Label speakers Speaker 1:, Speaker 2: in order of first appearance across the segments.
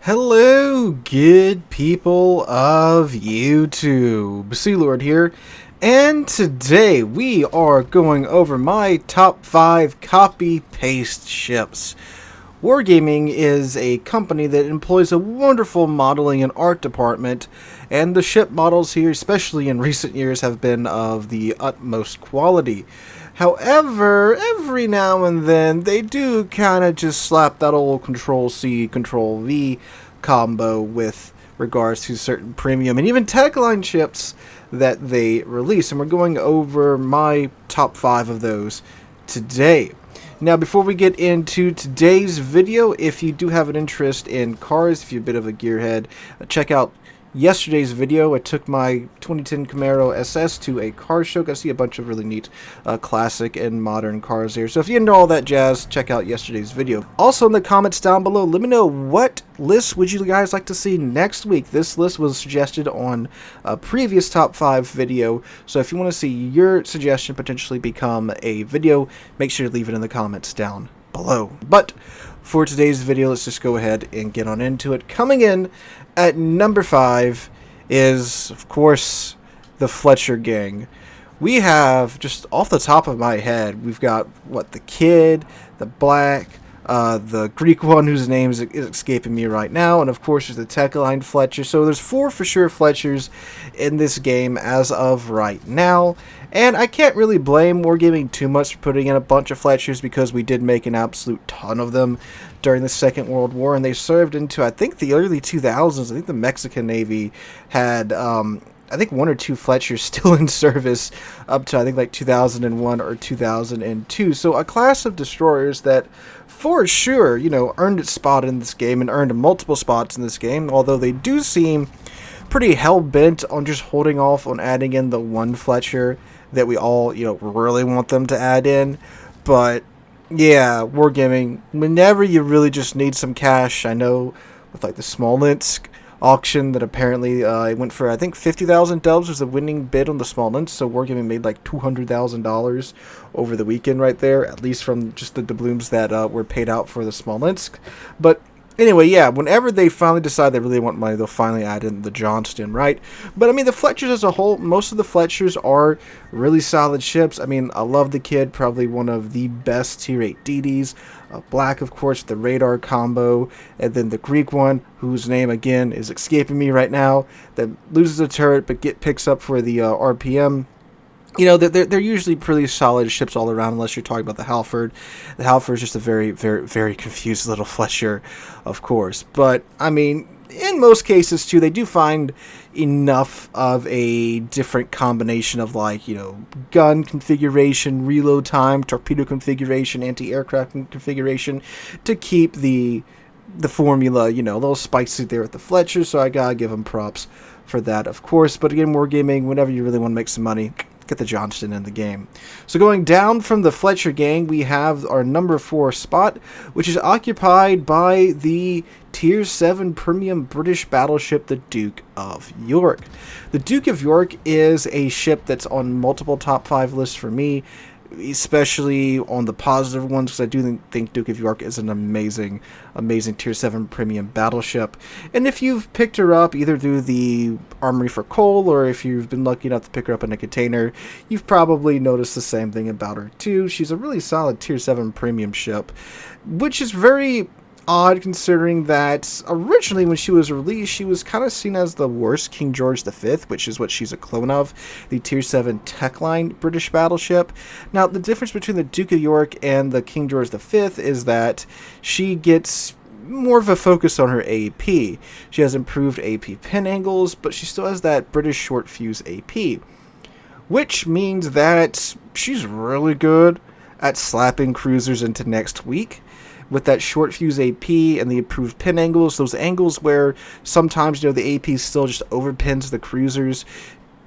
Speaker 1: Hello, good people of YouTube. Sealord here, and today we are going over my top 5 copy-paste ships. Wargaming is a company that employs a wonderful modeling and art department, and the ship models here, especially in recent years, have been of the utmost quality. However, every now and then, they do kind of just slap that old Control-C, Control-V combo with regards to certain premium and even tagline ships that they release. And we're going over my top 5 of those today. Now, before we get into today's video, if you do have an interest in cars, if you're a bit of a gearhead, check out yesterday's video. I took my 2010 Camaro SS to a car show. Got to see a bunch of really neat classic and modern cars here. So if you're into all that jazz, check out yesterday's video. Also in the comments down below, let me know what list would you guys like to see next week. This list was suggested on a previous top 5 video. So if you want to see your suggestion potentially become a video, make sure to leave it in the comments down below. But for today's video, let's just go ahead and get on into it. Coming in at number 5 is, of course, the Fletcher Gang. We have, just off the top of my head, we've got, what, the Kid, the Black, the Greek one whose name is escaping me right now, and of course there's the tech-aligned Fletcher. So there's 4 for sure Fletchers in this game as of right now. And I can't really blame Wargaming too much for putting in a bunch of Fletchers, because we did make an absolute ton of them during the Second World War, and they served into, I think, the early 2000s. I think the Mexican Navy had, I think, 1 or 2 Fletchers still in service up to, I think, like 2001 or 2002. So a class of destroyers that, for sure, you know, earned its spot in this game and earned multiple spots in this game, although they do seem pretty hell-bent on just holding off on adding in the one Fletcher that we all, you know, really want them to add in. But yeah, Wargaming, whenever you really just need some cash, I know with like the Smolensk auction that apparently went for, I think, 50,000 dubs was the winning bid on the Smolensk, so Wargaming made like $200,000 over the weekend right there, at least from just the doubloons that were paid out for the Smolensk. But anyway, yeah, whenever they finally decide they really want money, they'll finally add in the Johnston, right? But, I mean, the Fletchers as a whole, most of the Fletchers are really solid ships. I mean, I love the Kid, probably one of the best Tier 8 DDs. Black, of course, the radar combo. And then the Greek one, whose name, again, is escaping me right now, that loses a turret but picks up for the RPM. You know, they're usually pretty solid ships all around, unless you're talking about the Halford. The Halford is just a very, very, very confused little Fletcher, of course. But, I mean, in most cases, too, they do find enough of a different combination of, like, you know, gun configuration, reload time, torpedo configuration, anti-aircraft configuration, to keep the formula, you know, a little spicy there with the Fletcher. So I gotta give them props for that, of course. But again, Wargaming, whenever you really want to make some money, get the Johnston in the game. So going down from the Fletcher Gang, we have our number 4 spot, which is occupied by the Tier 7 premium British battleship, the Duke of York. The Duke of York is a ship that's on multiple top 5 lists for me, especially on the positive ones, because I do think Duke of York is an amazing, amazing Tier 7 premium battleship. And if you've picked her up either through the Armory for Coal, or if you've been lucky enough to pick her up in a container, you've probably noticed the same thing about her too. She's a really solid Tier 7 premium ship, which is very odd considering that originally when she was released, she was kind of seen as the worst King George V, which is what she's a clone of, the Tier 7 tech line British battleship. Now, the difference between the Duke of York and the King George V is that she gets more of a focus on her AP. She has improved AP pin angles, but she still has that British short fuse AP, which means that she's really good at slapping cruisers into next week. With that short fuse AP and the improved pin angles, those angles where sometimes, you know, the AP still just overpins the cruisers,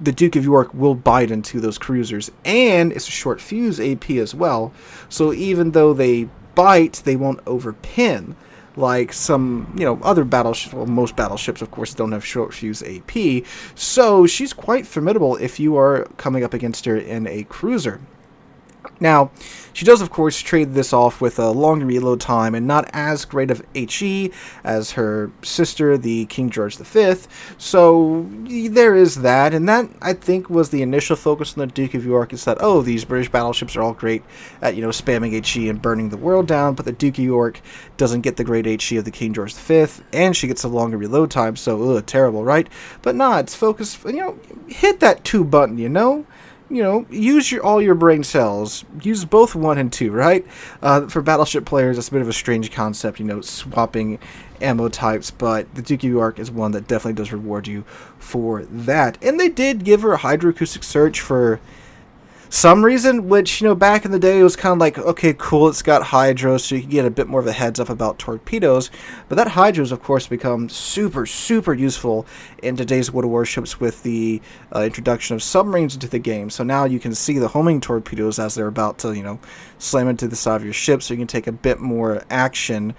Speaker 1: the Duke of York will bite into those cruisers. And it's a short fuse AP as well, so even though they bite, they won't overpin like some, you know, other battleships. Well, most battleships, of course, don't have short fuse AP, so she's quite formidable if you are coming up against her in a cruiser. Now, she does, of course, trade this off with a longer reload time and not as great of HE as her sister, the King George V. So there is that, and that, I think, was the initial focus on the Duke of York, is that, oh, these British battleships are all great at, spamming HE and burning the world down, but the Duke of York doesn't get the great HE of the King George V, and she gets a longer reload time, so, terrible, right? But nah, it's focused, hit that 2 button, use all your brain cells. Use both 1 and 2, right? For Battleship players, it's a bit of a strange concept, swapping ammo types, but the Duke of York is one that definitely does reward you for that. And they did give her a hydroacoustic search for some reason, which, back in the day it was kind of like, okay, cool, it's got hydro, so you can get a bit more of a heads up about torpedoes, but that hydro's, of course, become super, super useful in today's World of Warships with the introduction of submarines into the game. So now you can see the homing torpedoes as they're about to, slam into the side of your ship, so you can take a bit more action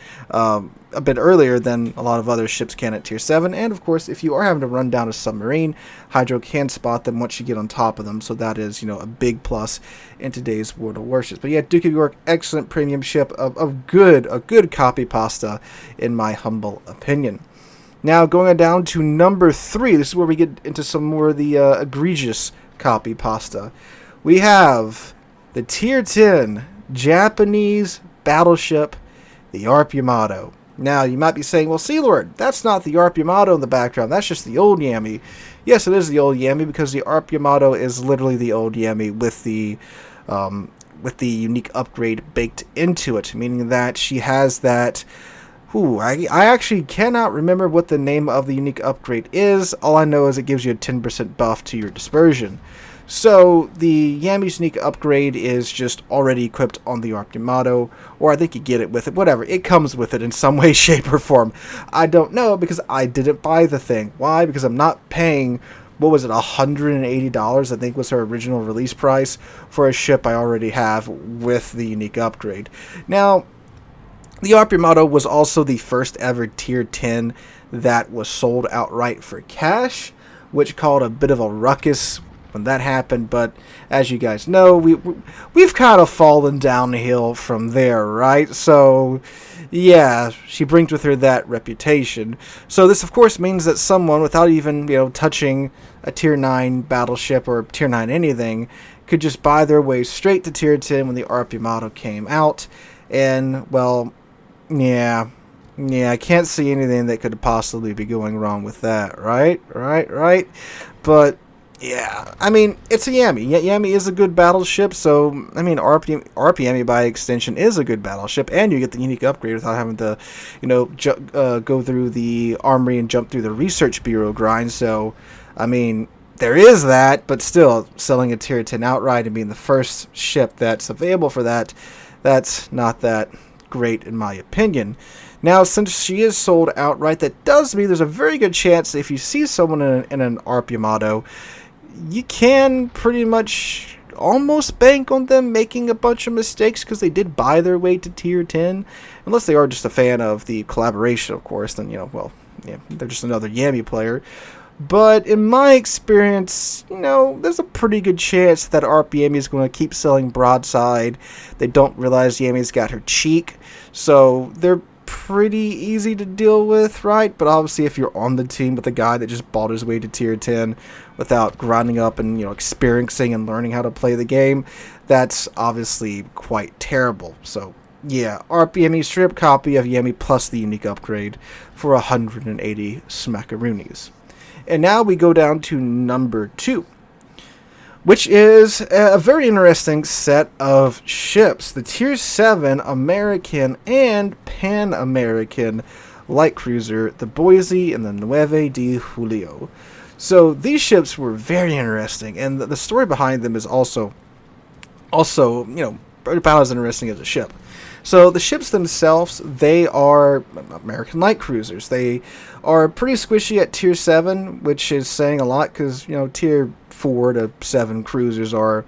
Speaker 1: a bit earlier than a lot of other ships can at Tier 7, and of course, if you are having to run down a submarine, Hydro can spot them once you get on top of them, so that is, a big plus in today's World of Warships. But yeah, Duke of York, excellent premium ship, a good copy pasta, in my humble opinion. Now, going on down to number 3, this is where we get into some more of the egregious copy pasta. We have the Tier 10 Japanese battleship, the ARP Yamato. Now, you might be saying, well, Sealord, that's not the ARP Yamato in the background. That's just the old Yami. Yes, it is the old Yami, because the ARP Yamato is literally the old Yami with the unique upgrade baked into it, meaning that she has that... I actually cannot remember what the name of the unique upgrade is. All I know is it gives you a 10% buff to your dispersion. So the Yami's unique upgrade is just already equipped on the ARP Yamato, or I think you get it with it, whatever. It comes with it in some way, shape, or form. I don't know, because I didn't buy the thing. Why? Because I'm not paying, what was it, $180, I think was her original release price, for a ship I already have with the unique upgrade. Now, the ARP Yamato was also the first ever Tier 10 that was sold outright for cash, which caused a bit of a ruckus when that happened, but as you guys know, we've kind of fallen downhill from there, right? So yeah, she brings with her that reputation. So this, of course, means that someone, without even touching a Tier 9 battleship or Tier 9 anything, could just buy their way straight to Tier 10 when the ARP Yamato came out. And, well, yeah, I can't see anything that could possibly be going wrong with that, right? But yeah, I mean, it's a Yami. Yami is a good battleship, so, I mean, ARP Yami by extension is a good battleship, and you get the unique upgrade without having to, go through the armory and jump through the research bureau grind. So, I mean, there is that, but still, selling a Tier 10 outright and being the first ship that's available for that, that's not that great in my opinion. Now, since she is sold outright, that does mean there's a very good chance that if you see someone in an ARP Yamato, you can pretty much almost bank on them making a bunch of mistakes, because they did buy their way to Tier 10. Unless they are just a fan of the collaboration, of course, then, they're just another Yami player. But in my experience, there's a pretty good chance that ARP Yami is going to keep selling broadside. They don't realize Yami's got her cheek, so they're pretty easy to deal with, right? But obviously, if you're on the team with a guy that just bought his way to Tier 10 without grinding up and, experiencing and learning how to play the game, that's obviously quite terrible. So, yeah, ARP Yami, straight up copy of Yami plus the unique upgrade for 180 smackaroonies. And now we go down to number 2, which is a very interesting set of ships. The Tier 7 American and Pan-American light cruiser, the Boise and the Nueve de Julio. So these ships were very interesting, and the story behind them is also about as interesting as a ship. So the ships themselves, they are American light cruisers. They are pretty squishy at Tier 7, which is saying a lot, because, Tier 4 to 7 cruisers are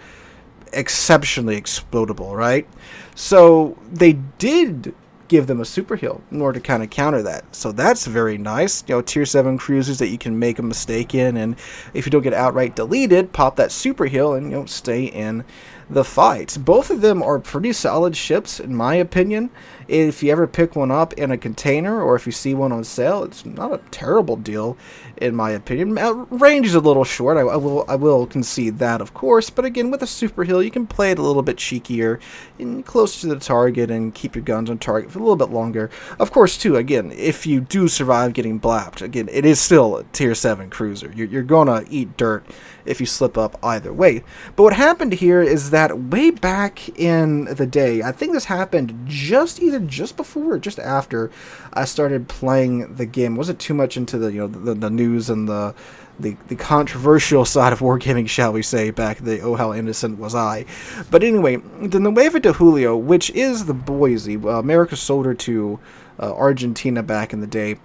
Speaker 1: exceptionally explodable, right? So they did give them a super heal in order to kind of counter that. So that's very nice. Tier 7 cruisers that you can make a mistake in, and if you don't get outright deleted, pop that super heal and, stay in the fight. Both of them are pretty solid ships, in my opinion. If you ever pick one up in a container, or if you see one on sale, it's not a terrible deal, in my opinion. Range is a little short, I will concede that, of course, but again, with a super heal, you can play it a little bit cheekier, and closer to the target, and keep your guns on target for a little bit longer. Of course, too, again, if you do survive getting blapped, again, it is still a tier 7 cruiser. You're gonna eat dirt if you slip up either way. But what happened here is that way back in the day, I think this happened either just before or just after I started playing the game. I wasn't too much into the the news and the controversial side of wargaming, shall we say, back in the oh how innocent was I. But anyway, the Nueve de Julio, which is the Boise, America sold her to Argentina back in the day,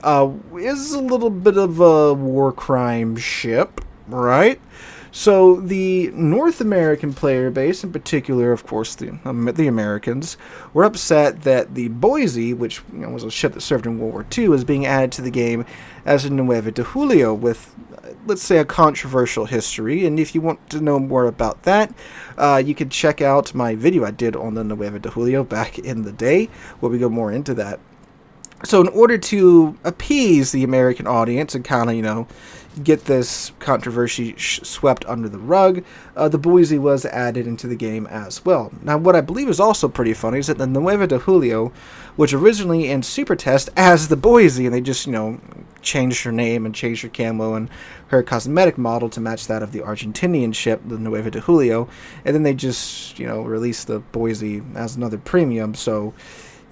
Speaker 1: is a little bit of a war crime ship, right? So the North American player base, in particular, of course, the Americans, were upset that the Boise, which was a ship that served in World War II, is being added to the game as a Nueve de Julio with, let's say, a controversial history. And if you want to know more about that, you can check out my video I did on the Nueve de Julio back in the day, where we go more into that. So in order to appease the American audience and kind of, get this controversy swept under the rug, the Boise was added into the game as well. Now, what I believe is also pretty funny is that the Nueve de Julio was originally in Super Test as the Boise, and they just, changed her name and changed her camo and her cosmetic model to match that of the Argentinian ship, the Nueve de Julio, and then they just, released the Boise as another premium, so...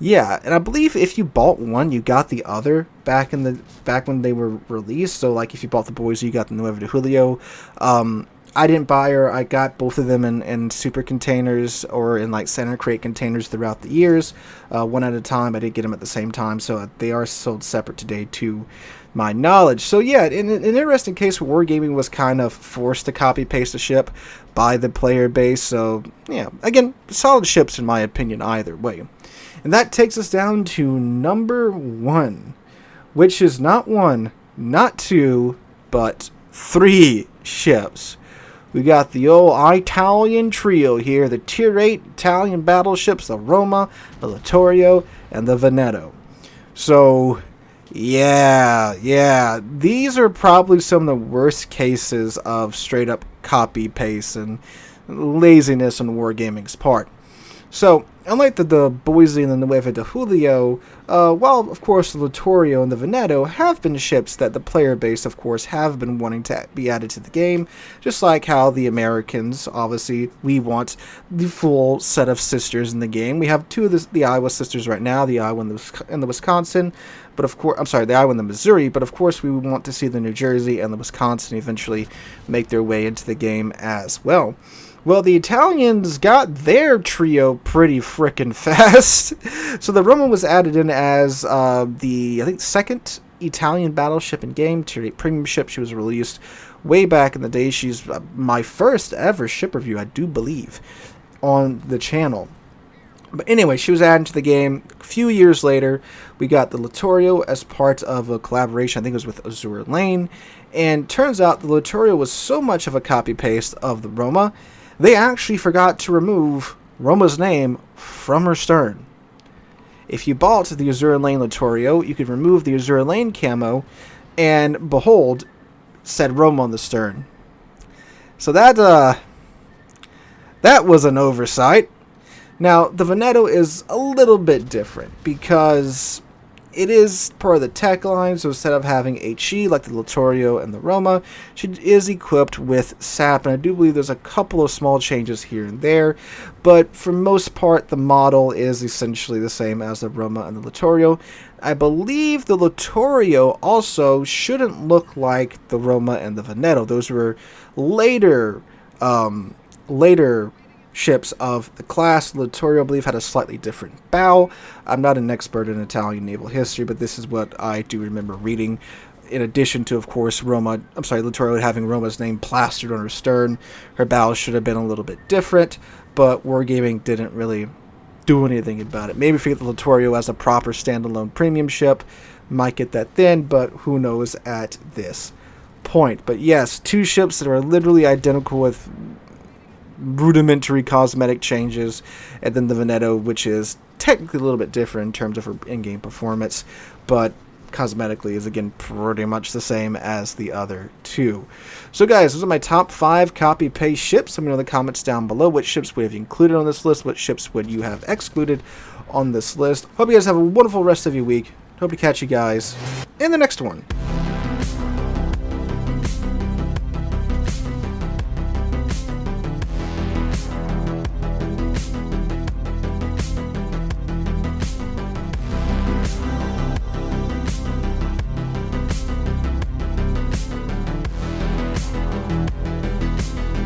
Speaker 1: yeah, and I believe if you bought one, you got the other back when they were released. So, like, if you bought the Boise, you got the Nueve de Julio. I didn't buy her. I got both of them in super containers or in, like, center crate containers throughout the years. One at a time. I didn't get them at the same time, so they are sold separate today, to my knowledge. So, yeah, in an interesting case where Wargaming was kind of forced to copy-paste a ship by the player base. So, yeah, again, solid ships in my opinion either way. And that takes us down to number 1, which is not 1, not 2, but 3 ships. We got the old Italian trio here, the Tier 8 Italian battleships, the Roma, the Littorio, and the Veneto. So, yeah, these are probably some of the worst cases of straight-up copy-paste and laziness on Wargaming's part. So, unlike the Boise and the Nueve de Julio, while, of course, the Littorio and the Veneto have been ships that the player base, of course, have been wanting to be added to the game, just like how the Americans, obviously, we want the full set of sisters in the game. We have 2 of the Iowa sisters right now, the Iowa and the Wisconsin, but of course, I'm sorry, the Iowa and the Missouri, but of course we want to see the New Jersey and the Wisconsin eventually make their way into the game as well. Well, the Italians got their trio pretty frickin' fast. So the Roma was added in as the, I think, second Italian battleship in game, Tier 8 premium ship. She was released way back in the day. She's my first ever ship review, I do believe, on the channel. But anyway, she was added to the game. A few years later, we got the Littorio as part of a collaboration, I think it was with Azure Lane. And turns out the Littorio was so much of a copy-paste of the Roma, they actually forgot to remove Roma's name from her stern. If you bought the Azure Lane Littorio, you could remove the Azure Lane camo, and behold, said Roma on the stern. So that was an oversight. Now, the Veneto is a little bit different because it is part of the tech line, so instead of having HE like the Littorio and the Roma, she is equipped with SAP, and I do believe there's a couple of small changes here and there, but for most part, the model is essentially the same as the Roma and the Littorio. I believe the Littorio also shouldn't look like the Roma and the Veneto. Those were later ships of the class. The Littorio, I believe, had a slightly different bow. I'm not an expert in Italian naval history, but this is what I do remember reading. In addition to, of course, Littorio having Roma's name plastered on her stern, her bow should have been a little bit different, but Wargaming didn't really do anything about it. Maybe if you get the Littorio as a proper standalone premium ship, might get that then, but who knows at this point. But yes, 2 ships that are literally identical with rudimentary cosmetic changes, and then the Veneto, which is technically a little bit different in terms of her in-game performance, but cosmetically is again pretty much the same as the other two. So guys, those are my top 5 copy paste ships. Let me know in the comments down below what ships would have you included on this list, what ships would you have excluded on this list. Hope you guys have a wonderful rest of your week. Hope to catch you guys in the next one.